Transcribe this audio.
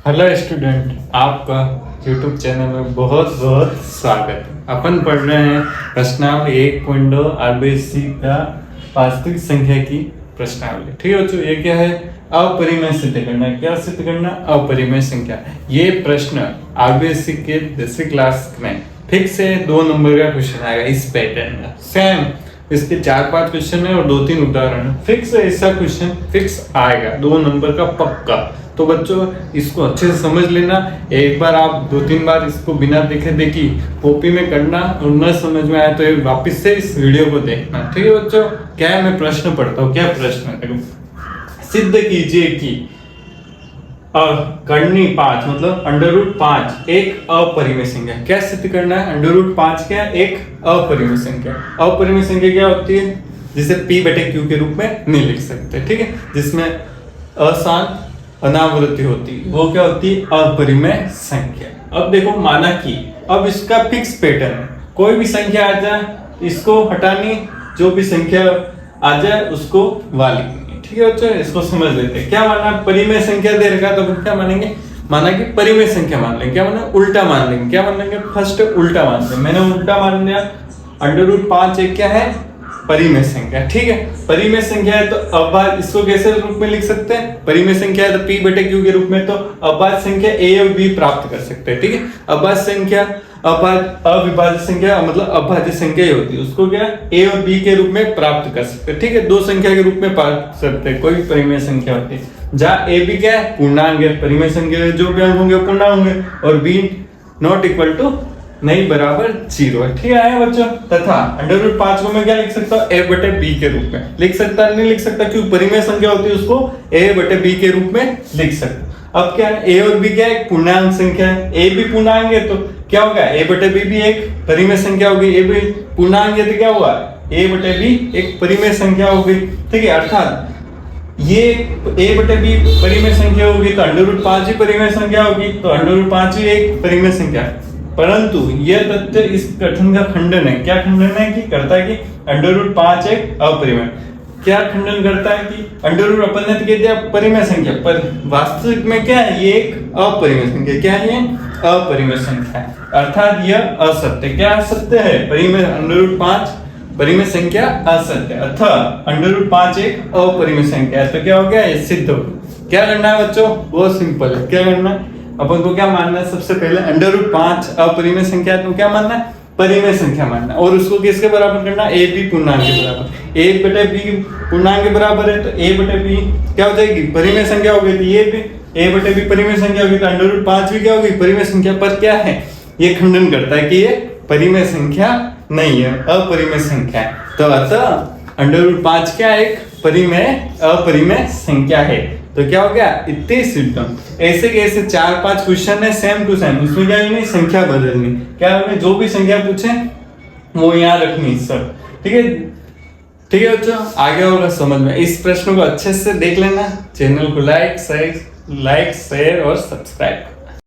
Hello student, आपका YouTube channel में बहुत बहुत स्वागत है। अपन पढ़ रहे हैं प्रश्नावली 1.2 आरबीएससी का वास्तविक संख्या की प्रश्नावली। ठीक है बच्चों, ये क्या है? अपरिमेय सिद्ध करना। क्या सिद्ध करना? अपरिमेय संख्या। ये प्रश्न आरबीएससी के 10वीं क्लास में फिक्स है 2 नंबर का क्वेश्चन आएगा इस पैटर्न का। सेम इसके 4-5 क्वेश्चन है और 2-3 उदाहरण फिक्स है। ऐसा क्वेश्चन फिक्स आएगा 2 नंबर का पक्का। तो बच्चों इसको अच्छे से समझ लेना। एक बार आप 2-3 बार इसको बिना देखे देखी कॉपी में करना और न समझ में आए तो वापस से इस वीडियो को देखना। ठीक है बच्चों, क्या है? मैं प्रश्न पढ़ता हूँ। क्या प्रश्न है? देखो, सिद्ध कीजिए कि करनी 5 मतलब √5 एक अपरिमेय संख्या। क्या सिद्ध करना है? √5 क्या? एक अपरिमेय संख्या। अपरिमेय संख्या क्या होती है? जिसे P/Q के रूप में नहीं लिख सकते। ठीक है, जिसमें अशांत अनावृत्ति होती है, वो क्या होती है? अपरिमेय संख्या। अब देखो, माना कि अब इसका फिक्स पैटर्न है, कोई भी संख्या आ जाए इसको हटानी, जो भी संख्या आ जाए उसको वाली। ठीक है बच्चों, इसको समझ लेते हैं। क्या माना? परिमेय संख्या दे रखा है तो क्या मानेंगे? माना कि परिमेय संख्या मान लेंगे। क्या माना? उल्टा मान लेंगे। क्या मान लेंगे? फर्स्ट उल्टा मान लेंगे। मैंने उल्टा मान लिया। √5 एक क्या है? परिमेय संख्या। ठीक है, परिमेय संख्या है तो अभाज्य, इसको कैसे रूप में लिख सकते हैं? परिमेय संख्या है तो P/Q के रूप में तो अभाज्य संख्या a और b प्राप्त कर सकते हैं। ठीक है, अभाज्य संख्या अविभाज्य संख्या मतलब अभाज्य संख्या ही होती है, उसको क्या a और b के रूप में प्राप्त कर सकते हैं। ठीक है, 2 संख्या के रूप में प्राप्त कर सकते हैं। कोई भी परिमेय संख्या होती है जहाँ a b क्या है? पूर्णांक है। परिमेय संख्या जो भी अंक होंगे पूर्णांक होंगे और b नॉट इक्वल टू नहीं बराबर 0 है। ठीक है बच्चों, तथा √5 को मैं क्या लिख सकता हूँ? a/b के रूप में लिख सकता, नहीं लिख सकता क्योंकि परिमेय संख्या होती है, उसको a/b के रूप में लिख सकता। अब क्या है? a और b क्या है? पूर्णांक संख्या है। a भी पूर्णांक है तो क्या होगा? a/b भी एक परिमेय संख्या होगी। a भी पूर्णांक है तो क्या हुआ? a/b एक परिमेय संख्या होगी। ठीक है, अर्थात ये a/b परिमेय संख्या होगी तो √5 भी परिमेय संख्या होगी, तो √5 भी एक परिमेय संख्या है। परंतु यह तथ्य इस कथन का खंडन है। क्या खंडन है? कि करता है कि √5 एक अपरिमेय। क्या खंडन करता है? कि अपन ने कह दिया परिमेय संख्या, पर वास्तविक में क्या है? ये एक अपरिमेय संख्या। क्या है? ये अपरिमेय संख्या है, अर्थात यह असत्य। क्या असत्य है? परिमेय √5 परिमेय संख्या असत्य, अथवा √5 एक अपरिमेय संख्या है। तो क्या हो गया? ये सिद्ध हो गया। क्या करना है बच्चों? बहुत सिंपल है। क्या करना है? अपन को क्या मानना है? सबसे पहले √5 अपरिमेय संख्या है तो क्या मानना है? परिमेय संख्या मानना है। और उसको किसके बराबर करना? a b पूर्णांक के बराबर। a/b पूर्णांक के बराबर है तो a/b क्या हो जाएगी? परिमेय संख्या हो गई। तो ये भी a/b परिमेय संख्या होगी तो √5 भी क्या होगी? परिमेय संख्या। पर क्या है? ये खंडन करता है कि ये परिमेय संख्या नहीं है, अपरिमेय संख्या है। तो अतः √5 क्या? एक अपरिमेय संख्या है। तो क्या हो गया? इतने सिद्ध। ऐसे के ऐसे 4-5 क्वेश्चन है सेम टू सेम। इसमें क्या नहीं, संख्या बदलनी। क्या हमने जो भी संख्या पूछे वो यहाँ रखनी सब। ठीक है, ठीक है बच्चों, आगे होगा समझ में। इस प्रश्न को अच्छे से देख लेना। चैनल को लाइक शेयर और सब्सक्राइब।